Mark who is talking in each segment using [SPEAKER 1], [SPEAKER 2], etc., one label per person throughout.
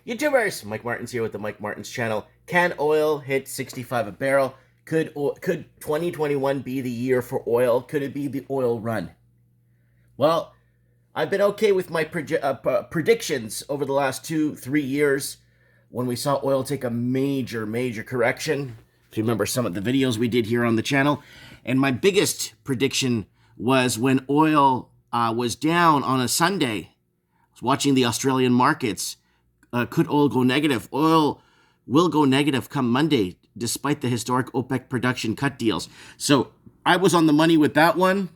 [SPEAKER 1] YouTubers, Mike Martins here with the Mike Martins channel. Can oil hit 65 a barrel? Could 2021 be the year for oil? Could it be the oil run? Well, I've been okay with my predictions over the last 2-3 years when we saw oil take a major correction. If you remember some of the videos we did here on the channel. And my biggest prediction was when oil was down on a Sunday. I was watching the Australian markets. Could oil go negative? Oil will go negative come Monday, despite the historic OPEC production cut deals. So I was on the money with that one.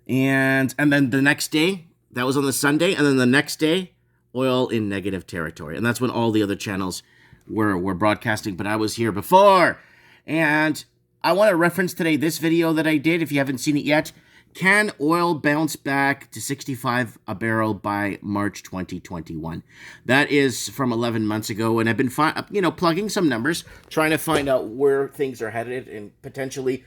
[SPEAKER 1] And then the next day, that was on the Sunday, and then the next day, oil in negative territory. And that's when all the other channels were broadcasting, but I was here before. And I want to reference today this video that I did, if you haven't seen it yet. Can oil bounce back to 65 a barrel by March 2021? That is from 11 months ago, and I've been plugging some numbers, trying to find out where things are headed and potentially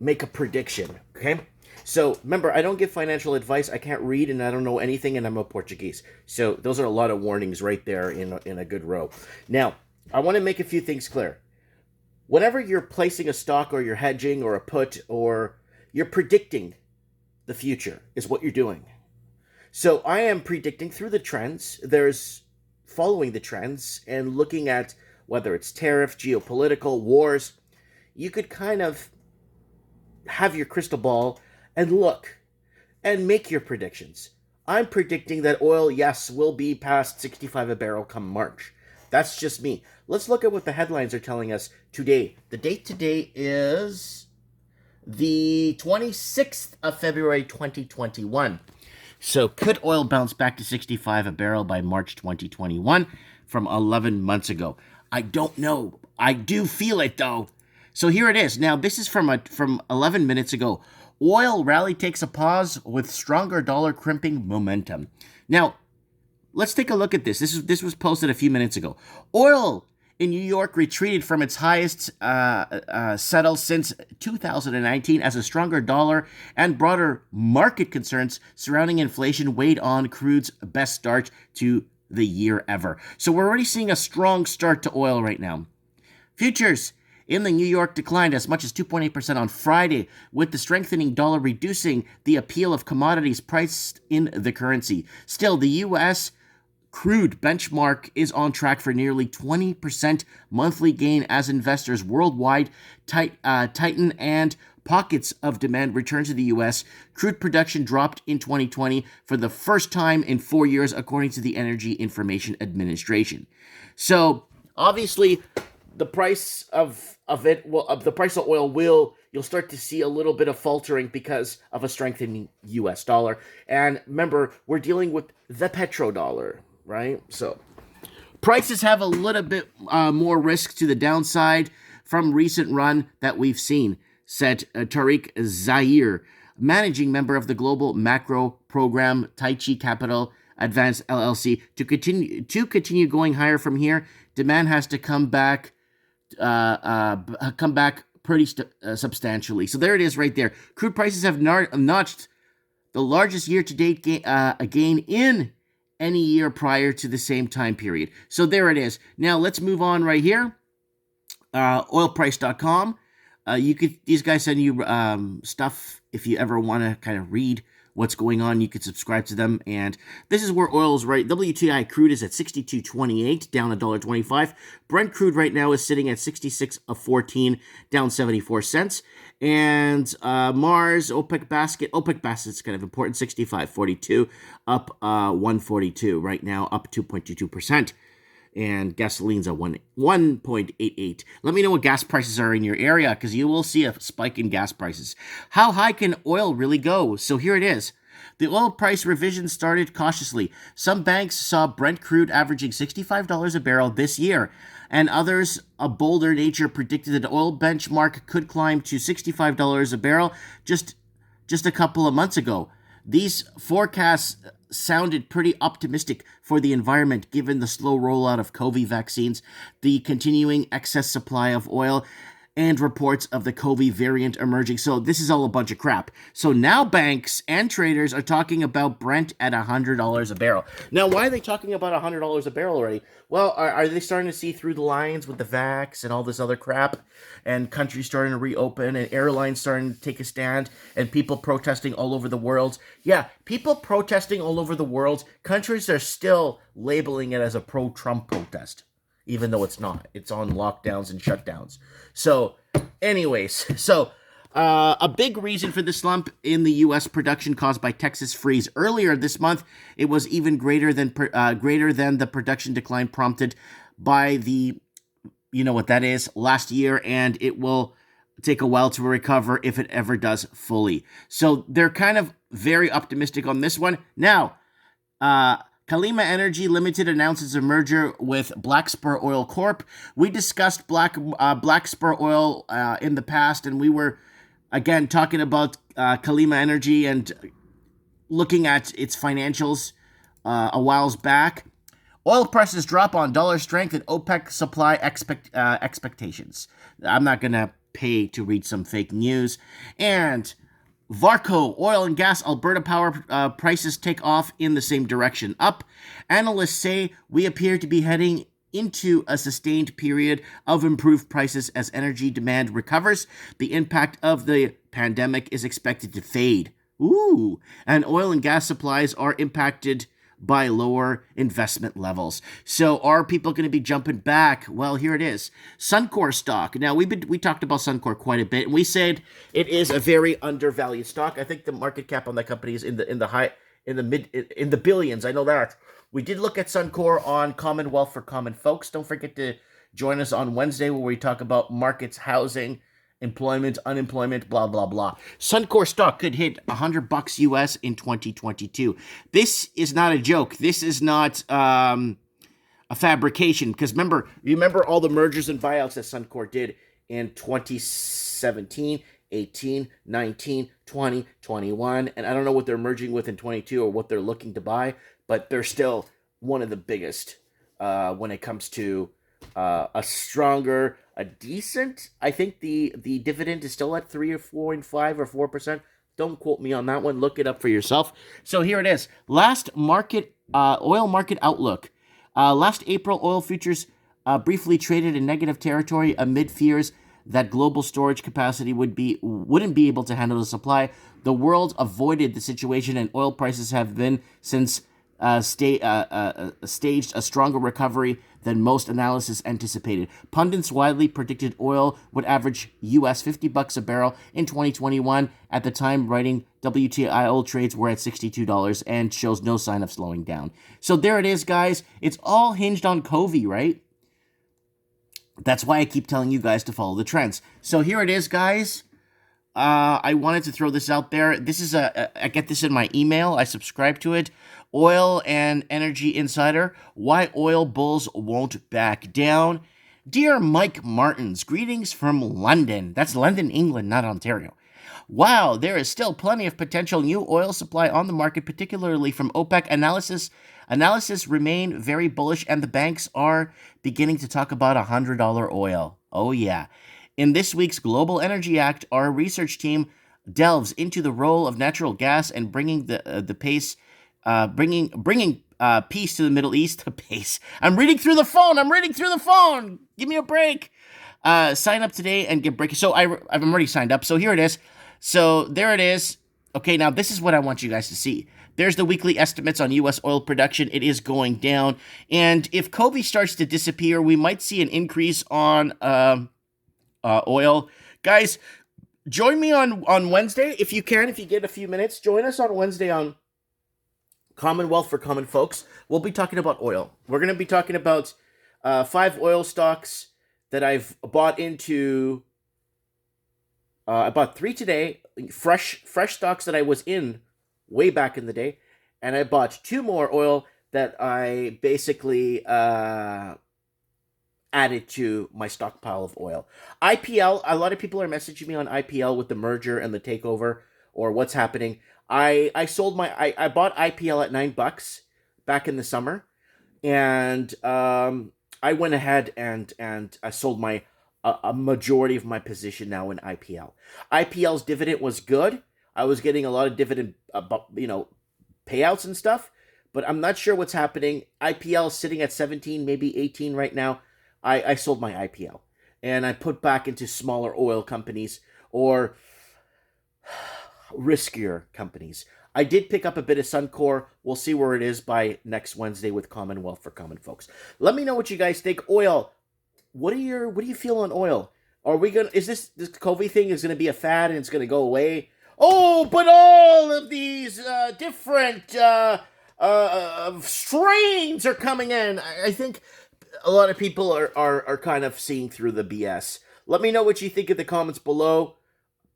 [SPEAKER 1] make a prediction, okay? So remember, I don't give financial advice. I can't read and I don't know anything, and I'm a Portuguese. So those are a lot of warnings right there in a good row. Now, I want to make a few things clear. Whenever you're placing a stock or you're hedging or a put or you're predicting the future is what you're doing. So I am predicting through the trends. There's following the trends and looking at whether it's tariff, geopolitical, wars. You could kind of have your crystal ball and look and make your predictions. I'm predicting that oil, yes, will be past 65 a barrel come March. That's just me. Let's look at what the headlines are telling us today. The date today is the 26th of February 2021. So could oil bounce back to 65 a barrel by March 2021 from 11 months ago? I don't know. I do feel it though. So here it is. Now this is from 11 minutes ago. Oil rally takes a pause with stronger dollar crimping momentum. Now, let's take a look at this. This was posted a few minutes ago. Oil in New York retreated from its highest settle since 2019 as a stronger dollar and broader market concerns surrounding inflation weighed on crude's best start to the year ever. So we're already seeing a strong start to oil right now. Futures in the New York declined as much as 2.8% on Friday, with the strengthening dollar reducing the appeal of commodities priced in the currency. Still, the U.S. crude benchmark is on track for nearly 20% monthly gain as investors worldwide tighten and pockets of demand return to the U.S. Crude production dropped in 2020 for the first time in 4 years, according to the Energy Information Administration. So, obviously, the price of the price of oil you'll start to see a little bit of faltering because of a strengthening U.S. dollar. And remember, we're dealing with the petrodollar, right? So prices have a little bit more risk to the downside from recent run that we've seen, said Tariq Zahir, managing member of the global macro program Tyche Capital Advisors LLC. To continue going higher from here, demand has to come back pretty substantially. So there it is right there. Crude prices have notched the largest year-to-date gain in any year prior to the same time period. So there it is. Now let's move on right here. Oilprice.com. These guys send you stuff if you ever want to kind of read what's going on. You could subscribe to them, and this is where oil's right. WTI crude is at 62.28, down $1.25. Brent crude right now is sitting at 66.14, down 74 cents. And Mars OPEC basket's kind of important, 65.42, up 142 right now, up 2.22%. And gasoline's at 1.88. Let me know what gas prices are in your area, because you will see a spike in gas prices. How high can oil really go? So here it is. The oil price revision started cautiously. Some banks saw Brent crude averaging $65 a barrel this year, and others, a bolder nature, predicted that the oil benchmark could climb to $65 a barrel just a couple of months ago. These forecasts sounded pretty optimistic for the environment given the slow rollout of COVID vaccines, the continuing excess supply of oil, and reports of the COVID variant emerging. So this is all a bunch of crap. So now banks and traders are talking about Brent at $100 a barrel. Now, why are they talking about $100 a barrel already? Well, are they starting to see through the lines with the vax and all this other crap, and countries starting to reopen, and airlines starting to take a stand, and people protesting all over the world? Yeah, people protesting all over the world. Countries are still labeling it as a pro-Trump protest, even though it's not. It's on lockdowns and shutdowns. So, anyways, a big reason for the slump in the U.S. production caused by Texas freeze earlier this month. It was even greater than the production decline prompted by the, you know what that is, last year, and it will take a while to recover if it ever does fully. So they're kind of very optimistic on this one. Now, Kalima Energy Limited announces a merger with Black Spur Oil Corp. We discussed Black Spur Oil in the past, and we were, again, talking about Kalima Energy and looking at its financials a while back. Oil prices drop on dollar strength and OPEC supply expectations. I'm not going to pay to read some fake news. And Varco, oil and gas, Alberta power prices take off in the same direction, up. Analysts say we appear to be heading into a sustained period of improved prices as energy demand recovers. The impact of the pandemic is expected to fade. Ooh, and oil and gas supplies are impacted by lower investment levels. So are people going to be jumping back? Well, here it is. Suncor stock. Now, we talked about Suncor quite a bit, and we said it is a very undervalued stock. I think the market cap on that company is in the billions. I know that. We did look at Suncor on Commonwealth for Common Folks. Don't forget to join us on Wednesday where we talk about markets, housing, employment, unemployment, blah, blah, blah. Suncor stock could hit $100 US in 2022. This is not a joke. This is not a fabrication, because remember all the mergers and buyouts that Suncor did in 2017, 18, 19, 20, 21, and I don't know what they're merging with in 22 or what they're looking to buy, but they're still one of the biggest when it comes to a stronger, a decent. I think the dividend is still at 3 or 4.5 or 4%. Don't quote me on that one. Look it up for yourself. So here it is. Last market oil market outlook. Last April, oil futures briefly traded in negative territory amid fears that global storage capacity wouldn't be able to handle the supply. The world avoided the situation, and oil prices have been since staged a stronger recovery than most analysis anticipated. Pundits widely predicted oil would average US $50 a barrel in 2021. At the time writing, WTI trades were at $62 and shows no sign of slowing down. So there it is, guys. It's all hinged on COVID, right? That's why I keep telling you guys to follow the trends. So here it is, guys. I wanted to throw this out there. This is I get this in my email. I subscribe to it. Oil and Energy Insider, why oil bulls won't back down. Dear Mike Martins, greetings from London. That's London, England, not Ontario. Wow, there is still plenty of potential new oil supply on the market, particularly from OPEC. Analysis remain very bullish, and the banks are beginning to talk about $100 oil. Oh yeah. In this week's Global Energy Act, our research team delves into the role of natural gas and bringing peace to the Middle East. Pace. I'm reading through the phone. Give me a break. Sign up today and get break. So I've already signed up. So here it is. So there it is. Okay, now this is what I want you guys to see. There's the weekly estimates on U.S. oil production. It is going down. And if COVID starts to disappear, we might see an increase on oil. Guys, join me on Wednesday if you can, if you get a few minutes. Join us on Wednesday on Commonwealth for Common Folks. We'll be talking about oil. We're going to be talking about 5 oil stocks that I've bought into. I bought 3 today, fresh stocks that I was in way back in the day, and I bought 2 more oil that I basically added to my stockpile of oil. IPL, a lot of people are messaging me on IPL with the merger and the takeover or what's happening. I bought IPL at $9 back in the summer, and I went ahead and I sold my a majority of my position now in IPL. IPL's dividend was good. I was getting a lot of dividend, payouts and stuff, but I'm not sure what's happening. IPL is sitting at 17, maybe 18 right now. I sold my IPL and I put back into smaller oil companies or riskier companies. I did pick up a bit of Suncor. We'll see where it is by next Wednesday with Commonwealth for Common Folks. Let me know what you guys think. Oil. What do you feel on oil? Are we gonna? Is this COVID thing is gonna be a fad and it's gonna go away? Oh, but all of these different strains are coming in. I think a lot of people are kind of seeing through the BS. Let me know what you think in the comments below.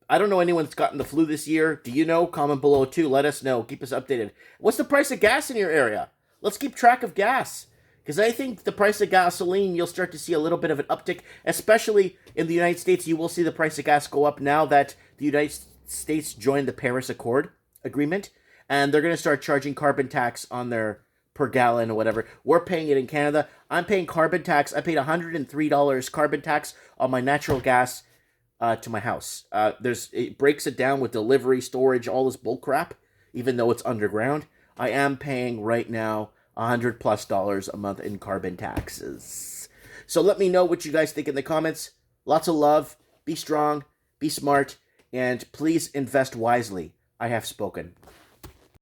[SPEAKER 1] I don't know anyone that's gotten the flu this year. Do you know? Comment below too. Let us know. Keep us updated. What's the price of gas in your area? Let's keep track of gas. Because I think the price of gasoline, you'll start to see a little bit of an uptick, especially in the United States. You will see the price of gas go up now that the United States joined the Paris Accord agreement, and they're going to start charging carbon tax on their per gallon or whatever. We're paying it in Canada. I'm paying carbon tax. I paid $103 carbon tax on my natural gas to my house. It breaks it down with delivery, storage, all this bull crap, even though it's underground. I am paying right now $100+ a month in carbon taxes. So let me know what you guys think in the comments. Lots of love. Be strong. Be smart. And please invest wisely. I have spoken.